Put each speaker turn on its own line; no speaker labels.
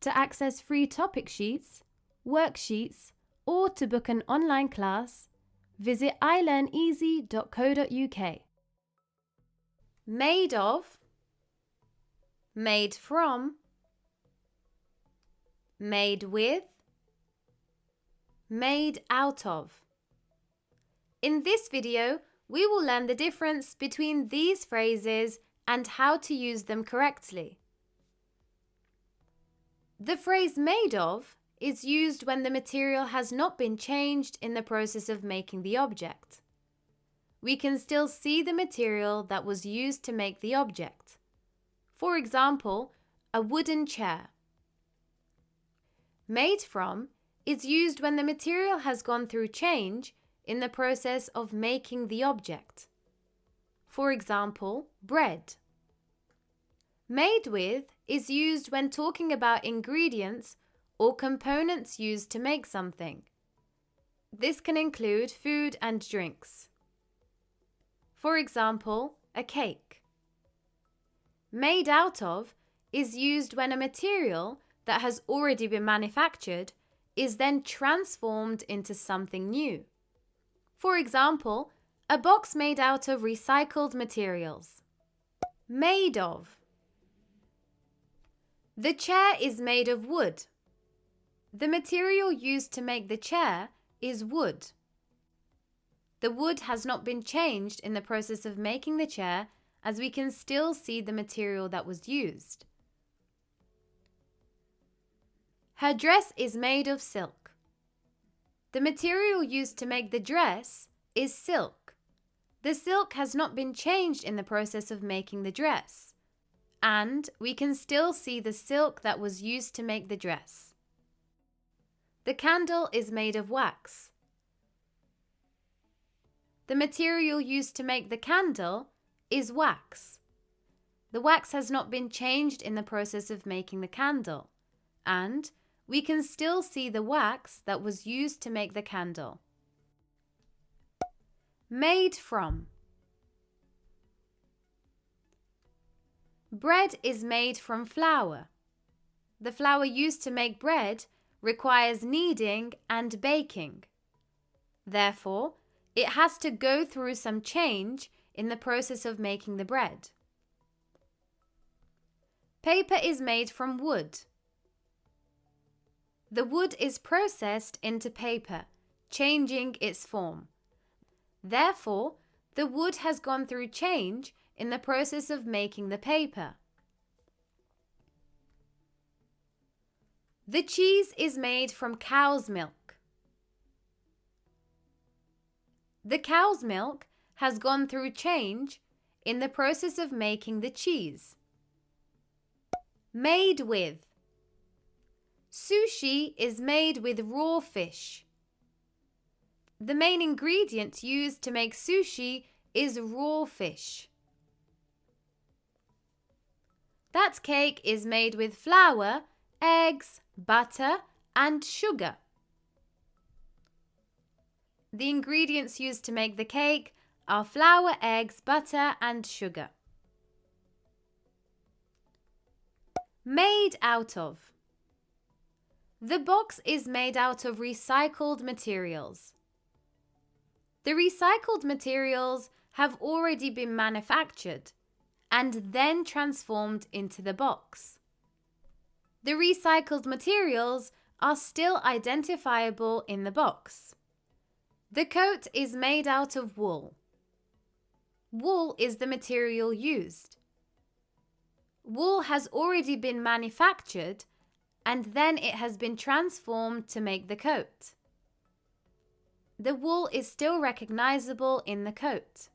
To access free topic sheets, worksheets, or to book an online class, visit ilearneasy.co.uk. Made of, made from, made with, made out of. In this video, we will learn the difference between these phrases and how to use them correctly. The phrase made of is used when the material has not been changed in the process of making the object. We can still see the material that was used to make the object. For example, a wooden chair. Made from is used when the material has gone through change in the process of making the object. For example, bread. Made with is used when talking about ingredients or components used to make something. This can include food and drinks. For example, a cake. Made out of is used when a material that has already been manufactured is then transformed into something new. For example, a box made out of recycled materials. Made of. The chair is made of wood. The material used to make the chair is wood. The wood has not been changed in the process of making the chair, as we can still see the material that was used. Her dress is made of silk. The material used to make the dress is silk. The silk has not been changed in the process of making the dress, and we can still see the silk that was used to make the dress. The candle is made of wax. The material used to make the candle is wax. The wax has not been changed in the process of making the candle, and we can still see the wax that was used to make the candle. Made from. Bread is made from flour. The flour used to make bread requires kneading and baking. Therefore, it has to go through some change in the process of making the bread. Paper is made from wood. The wood is processed into paper, changing its form. Therefore, the wood has gone through change in the process of making the paper. The cheese is made from cow's milk. The cow's milk has gone through change in the process of making the cheese. Made with. Sushi is made with raw fish. The main ingredient used to make sushi is raw fish. That cake is made with flour, eggs, butter, and sugar. The ingredients used to make the cake are flour, eggs, butter, and sugar. Made out of. The box is made out of recycled materials. The recycled materials have already been manufactured and then transformed into the box. The recycled materials are still identifiable in the box. The coat is made out of wool. Wool is the material used. Wool has already been manufactured and then it has been transformed to make the coat. The wool is still recognizable in the coat.